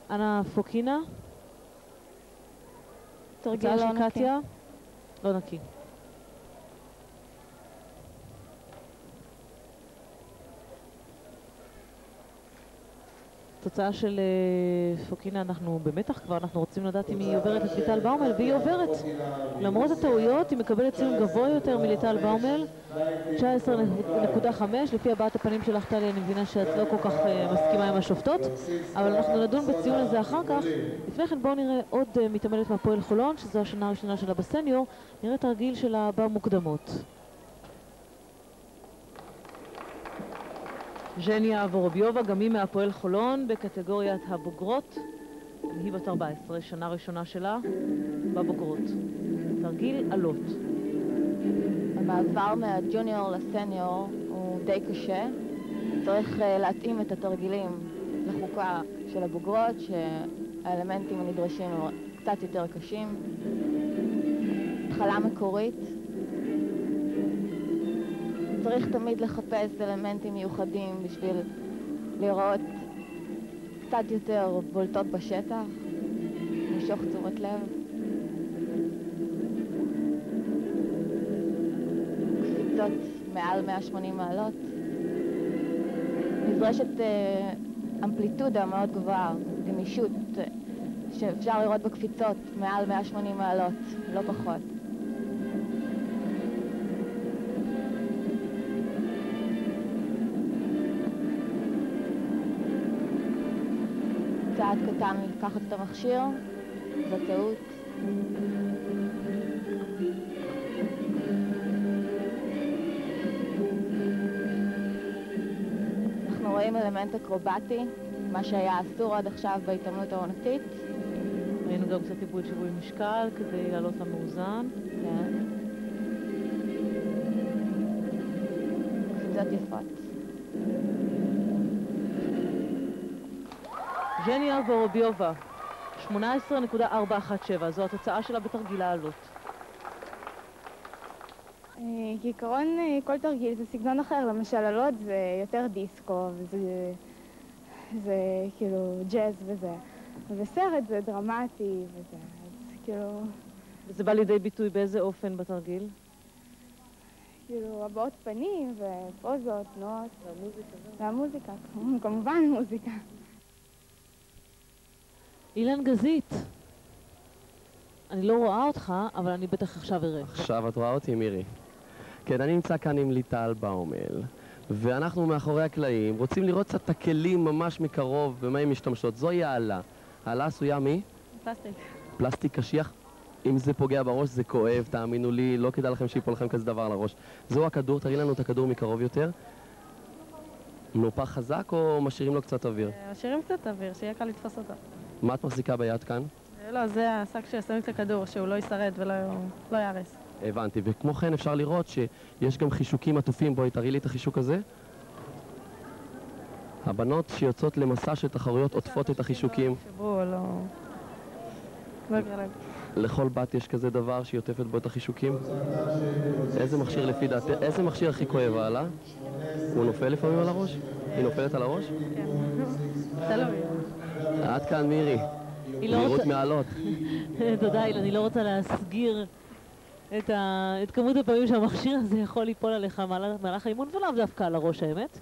אנה פוקינה. תרגיל הצעה לא של נקי. קטיה. לא נקי. תוצאה של פוקינה, אנחנו במתח כבר, אנחנו רוצים לדעת אם היא עוברת את ליטל באומל, והיא עוברת. למרות הטעויות, היא מקבלת ציון גבוה יותר מליטל באומל, 19.5. לפי הבעת הפנים שלך, טלי, אני מבינה שאת לא כל כך מסכימה עם השופטות, אבל אנחנו נדון בציון הזה אחר כך. לפני כן בואו נראה עוד מתעמלת מהפועל חולון, שזו השנה הראשונה שלה בסניור, נראה תרגיל שלה במוקדמות. ז'ניה ורוביובה, גם היא מהפועל חולון בקטגוריית הבוגרות. היא בת 14, שנה ראשונה שלה בבוגרות. תרגיל עלות. המעבר מהג'וניור לסניור הוא די קשה. צריך להתאים את התרגילים לחוקה של הבוגרות, שהאלמנטים הנדרשים הם קצת יותר קשים. התחלה מקורית. צריך תמיד לחפש אלמנטים מיוחדים בשביל לראות קצת יותר בולטות בשטח, למשוך תשומת לב. קפיצות מעל 180 מעלות. נדרשת אמפליטודה מאוד גבוהה, גמישות, שאפשר לראות בקפיצות מעל 180 מעלות, לא פחות. צעד קטן לקחת את המכשיר, זו טעות. אנחנו רואים אלמנט אקרובטי, מה שהיה אסור עד עכשיו בהתעמלות העונתית. ראינו גם קצת עיבוד שיווי משקל כדי לעלות למאוזן. כן. קפיצות יפות. ז'ניה ורוביובה, 18.417, זו התוצאה שלה בתרגיל העלות. כעיקרון כל תרגיל זה סגנון אחר, למשל עלות זה יותר דיסקו, זה כאילו ג'אז וזה, וסרט זה דרמטי וזה, אז כאילו... וזה בא לידי ביטוי באיזה אופן בתרגיל? כאילו הבעות פנים ופוזות, תנועות. והמוזיקה, כמובן מוזיקה. אילן גזית, אני לא רואה אותך, אבל אני בטח עכשיו אראה. עכשיו את רואה אותי, מירי. כן, אני נמצא כאן עם ליטל באומל, ואנחנו מאחורי הקלעים רוצים לראות קצת את הכלים ממש מקרוב במה הן משתמשות. זוהי העלה. העלה עשויה מי? פלסטיק. פלסטיק קשיח. אם זה פוגע בראש זה כואב, תאמינו לי, לא כדאי לכם שיפול לכם כזה דבר לראש. זהו הכדור, תראי לנו את הכדור מקרוב יותר. מנופח חזק או משאירים לו קצת אוויר? משאירים קצת אוויר, שיהיה קל לתפוס אותו. מה את מחזיקה ביד כאן? לא, זה השק שישים את הכדור, שהוא לא ישרד ולא יערס. הבנתי, וכמו כן אפשר לראות שיש גם חישוקים עטופים. בואי תראי לי את החישוק הזה. הבנות שיוצאות למסע של תחרויות עוטפות את החישוקים. שבו, לא יקרה להם. לכל בת יש כזה דבר שהיא עוטפת בו את החישוקים. איזה מכשיר לפי דעת, איזה מכשיר הכי כואב עלה? הוא נופל לפעמים על הראש? היא נופלת על הראש? כן. תלוי. עד כאן מירי. מהירות מעלות. תודה אילן, אני לא רוצה להסגיר את כמות הפעמים שהמכשיר הזה יכול ליפול עליך מהלך האימון, ולאו דווקא על הראש האמת.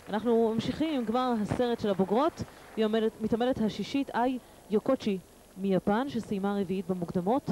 אנחנו ממשיכים עם גמר הסרט של הבוגרות. היא מתעמלת השישית, איי יוקוצ'י מיפן, שסיימה רביעית במוקדמות.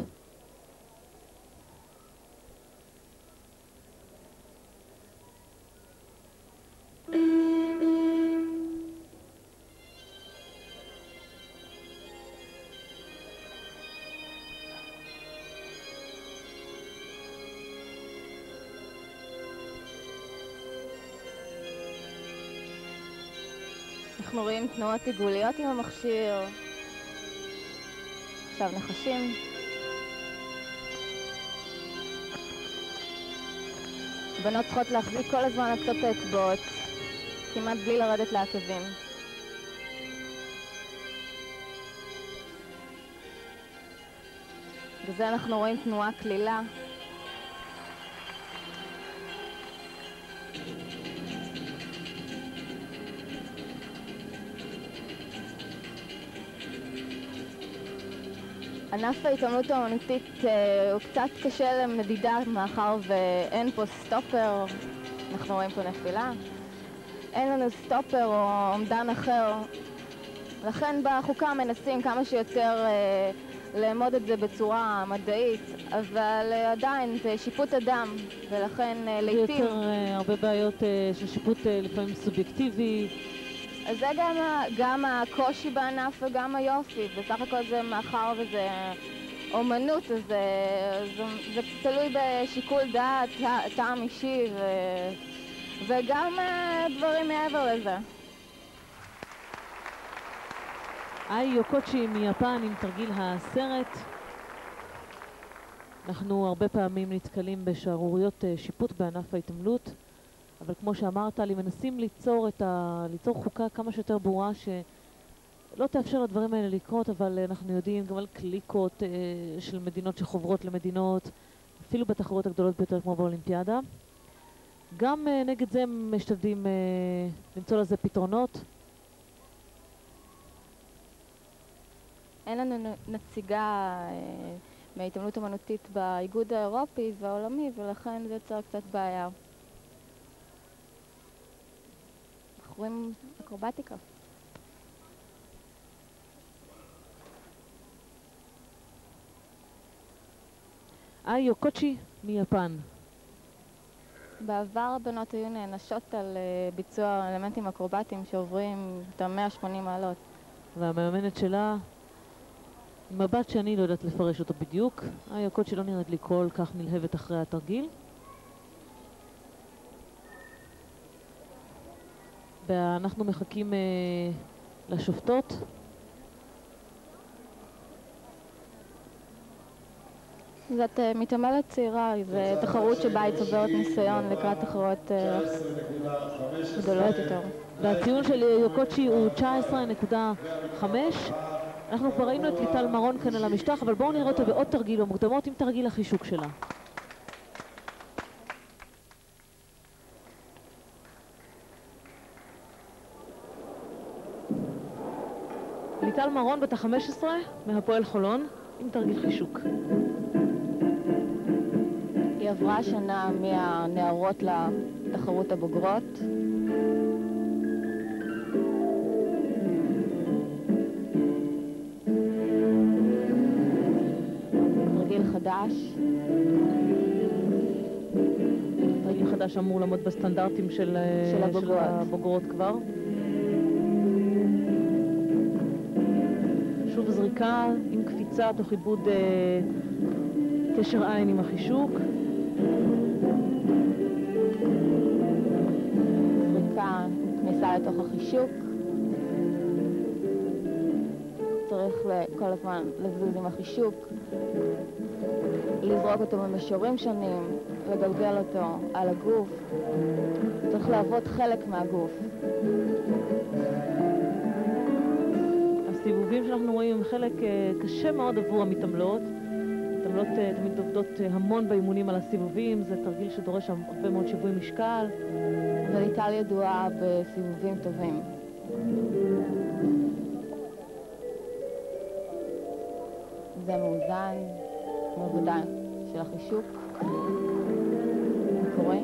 אנחנו רואים תנועות עיגוליות עם המכשיר. עכשיו נחשים. בנות צריכות להחזיק כל הזמן על קצות האצבעות, כמעט בלי לרדת לעקבים. בזה אנחנו רואים תנועה כלילה. ענף ההתעמלות האמנותית הוא קצת קשה למדידה מאחר ואין פה סטופר, אנחנו רואים פה נפילה. אין לנו סטופר או עומדן אחר, לכן בחוקה מנסים כמה שיותר לאמוד את זה בצורה מדעית, אבל עדיין זה שיפוט אדם, ולכן לעתים... יותר הרבה בעיות של שיפוט לפעמים סובייקטיבי. אז זה גם הקושי בענף וגם היופי, בסך הכל זה מאחר וזה אומנות, אז זה תלוי בשיקול דעת, טעם אישי וגם דברים מעבר לזה. איי יוקוצ'י מיפן עם תרגיל הסרט. אנחנו הרבה פעמים נתקלים בשערוריות שיפוט בענף ההתעמלות, אבל כמו שאמרת לי, מנסים ליצור חוקה כמה שיותר ברורה שלא תאפשר לדברים האלה לקרות, אבל אנחנו יודעים גם על קליקות של מדינות שחוברות למדינות, אפילו בתחרויות הגדולות ביותר כמו באולימפיאדה. גם נגד זה משתדלים למצוא לזה פתרונות. אין לנו נציגה מההתעמלות אמנותית באיגוד האירופי והעולמי, ולכן זה יוצר קצת בעיה. אנחנו רואים אקרובטיקה. איי יוקוצ'י מיפן. בעבר הבנות היו נענשות על ביצוע אלמנטים אקרובטיים שעוברים את 180 מעלות. והמאמנת שלה, מבט שאני לא יודעת לפרש אותו בדיוק, איי יוקוצ'י לא נראית לי כל כך נלהבת אחרי התרגיל. ואנחנו מחכים לשופטות. זאת מתעמלת צעירה, זו תחרות שבה היא צוברת ניסיון לקראת תחרויות גדולות יותר. והציון של יוקוצ'י הוא 19.5. אנחנו כבר ראינו את ליטל מרון כאן על המשטח, אבל בואו נראה אותה בעוד תרגיל במוקדמות עם תרגיל החישוק שלה. ליטל מרון בת ה-15 מהפועל חולון עם תרגיל חישוק. היא עברה שנה מהנערות לתחרות הבוגרות. תרגיל חדש. תרגיל חדש אמור לעמוד בסטנדרטים של הבוגרות כבר. שוב זריקה עם קפיצה תוך עיבוד קשר עין עם החישוק. זריקה, כניסה לתוך החישוק. צריך כל הזמן לזוז עם החישוק, לזרוק אותו במישורים שונים, לגלגל אותו על הגוף. צריך לעבוד חלק מהגוף. הסיבובים שאנחנו רואים הם חלק קשה מאוד עבור המתעמלות. המתעמלות תמיד עובדות המון באימונים על הסיבובים, זה תרגיל שדורש הרבה מאוד שיווי משקל. וליטל ידועה בסיבובים טובים. זה מאוזן, מעבודה של החישוק. קורה.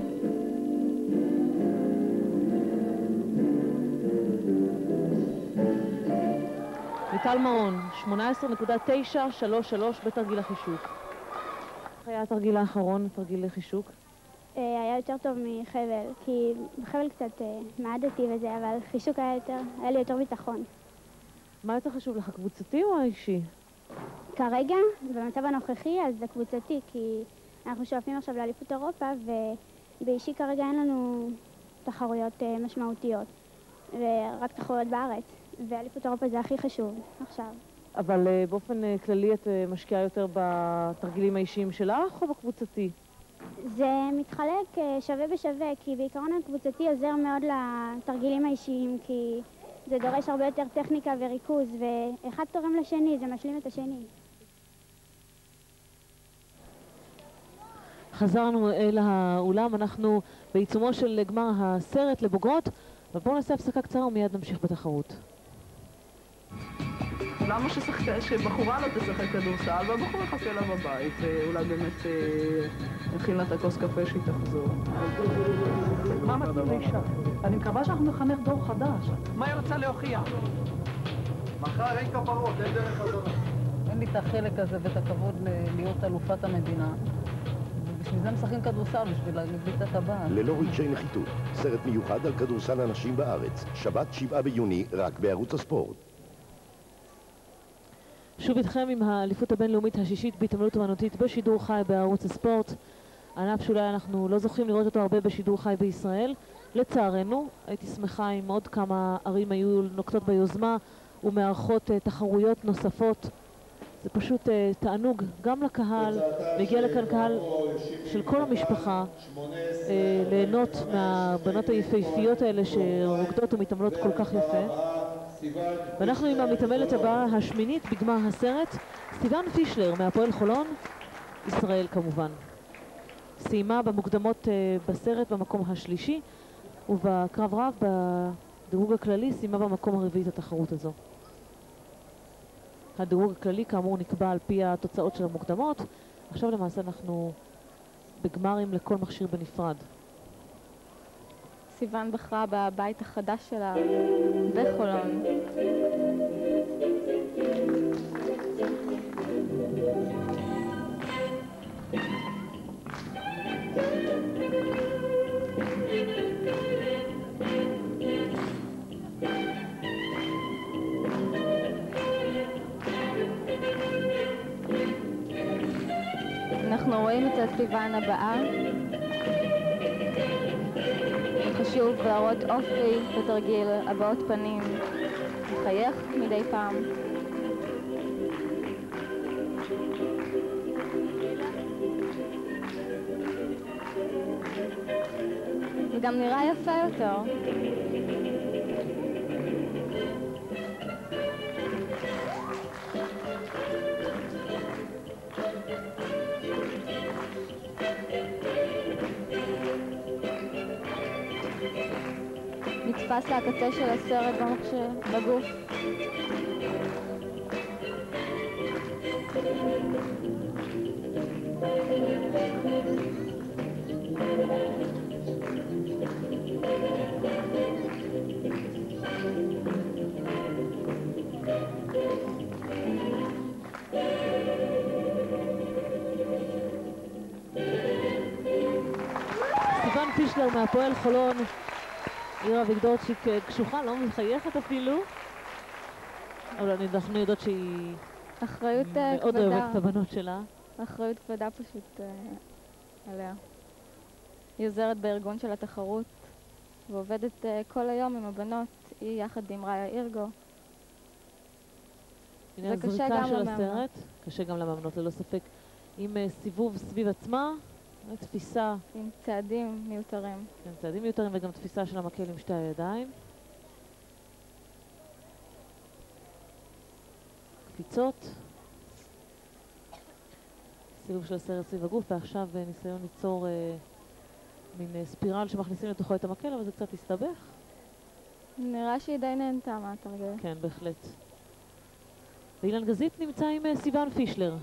ליטל מרון, 18.933 בתרגיל החישוק. איך היה התרגיל האחרון, תרגיל לחישוק? היה יותר טוב מחבל, כי בחבל קצת מעדתי וזה, אבל חישוק היה לי יותר ביטחון. מה יותר חשוב לך, קבוצתי או האישי? כרגע, במצב הנוכחי, אז זה קבוצתי, כי אנחנו שואפים עכשיו לאליפות אירופה, ובאישי כרגע אין לנו תחרויות משמעותיות, ורק תחרויות בארץ, ואליפות אירופה זה הכי חשוב עכשיו. אבל באופן כללי את משקיעה יותר בתרגילים האישיים שלך או בקבוצתי? זה מתחלק שווה בשווה, כי בעיקרון הקבוצתי עוזר מאוד לתרגילים האישיים, כי זה דורש הרבה יותר טכניקה וריכוז, ואחד תורם לשני, זה משלים את השני. חזרנו אל האולם, אנחנו בעיצומו של גמר הסרט לבוגרות, אבל בואו נעשה הפסקה קצרה ומיד נמשיך בתחרות. למה שבחורה לא תשחק כדורסל והבחור יחכה לה בבית, ואולי באמת יכין לה את הכוס קפה שהיא תחזור. מה מתאים לאישה? אני מקווה שאנחנו נחנך דור חדש. מה היא רוצה להוכיח? מחר אין כפרות, אין דרך חזרה. אין לי את החלק הזה ואת הכבוד להיות אלופת המדינה. ובשביל זה משחקים כדורסל, בשביל להגביל את הטבעת. ללא רגשי נחיתות, סרט מיוחד על כדורסל הנשים בארץ. שבת 7 ביוני, רק בערוץ הספורט. שוב איתכם עם האליפות הבינלאומית השישית בהתעמלות אומנותית בשידור חי בערוץ הספורט. ענף שאולי אנחנו לא זוכים לראות אותו הרבה בשידור חי בישראל. לצערנו, הייתי שמחה אם עוד כמה ערים היו נוקטות ביוזמה ומארחות תחרויות נוספות. זה פשוט תענוג גם לקהל, והגיע לכאן קהל של כל המשפחה ליהנות מהבנות היפהפיות האלה שרוקדות ומתעמלות כל כך יפה. ואנחנו עם המתעמלת הבאה השמינית בגמר הסרט, סיוון פישלר מהפועל חולון, ישראל כמובן. סיימה במוקדמות בסרט במקום השלישי, ובקרב רב בדירוג הכללי סיימה במקום הרביעי את התחרות הזו. הדירוג הכללי כאמור נקבע על פי התוצאות של המוקדמות. עכשיו למעשה אנחנו בגמרים לכל מכשיר בנפרד. סיוון בחרה בבית החדש שלה בחולון. אנחנו רואים את סיוון הבאה. חשוב להראות אופי בתרגיל, הבעות פנים, לחייך מדי פעם. וגם נראה יפה יותר. נתפס לקצה של הסרט במחשב, בגוף. סיוון פישלר מהפועל חולון, עיר אביגדורצ'יק קשוחה, לא מחייכת אפילו, אבל אנחנו יודעות שהיא אחריות כבדה. מאוד אוהבת את הבנות שלה. אחריות כבדה פשוט עליה. היא עוזרת בארגון של התחרות ועובדת כל היום עם הבנות, היא יחד עם ראיה אירגו. הנה הזריקה של הסרט, קשה גם למאמנות ללא ספק, עם סיבוב סביב עצמה, תפיסה. עם צעדים מיותרים. כן, צעדים מיותרים וגם תפיסה של המקל עם שתי הידיים. קפיצות. סיבוב של הסרט סביב הגוף, ועכשיו ניסיון ליצור מין ספירל שמכניסים לתוכו את המקל, אבל זה קצת הסתבך. נראה שהיא די נהנתה מהתרגיל. כן, בהחלט. ואילן גזית נמצא עם סיוון פישלר.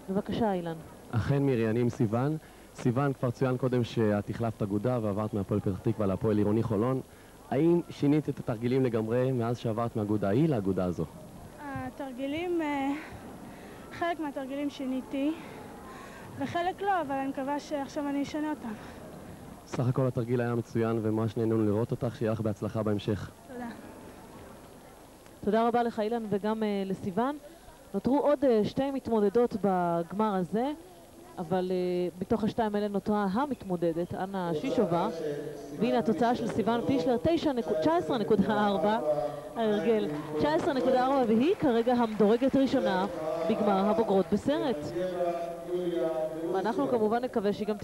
בבקשה, אילן. אכן מירי, אני עם סיוון. סיוון, כבר צוין קודם שאת החלפת אגודה ועברת מהפועל פתח תקווה להפועל עירוני חולון. האם שינית את התרגילים לגמרי מאז שעברת מהאגודה ההיא לאגודה הזו? התרגילים, חלק מהתרגילים שיניתי, וחלק לא, אבל אני מקווה שעכשיו אני אשנה אותם. סך הכל התרגיל היה מצוין וממש נהנינו לראות אותך, שיהיה לך בהצלחה בהמשך. תודה. תודה רבה לך אילן וגם לסיוון. נותרו עוד שתי מתמודדות בגמר הזה, אבל מתוך השתיים האלה נותרה המתמודדת, אנה שישובה, והנה התוצאה של סיוון פישלר, 19.4, ההרגל, 19.4, והיא כרגע המדורגת ראשונה בגמר הבוגרות בסרט. ואנחנו כמובן נקווה שהיא גם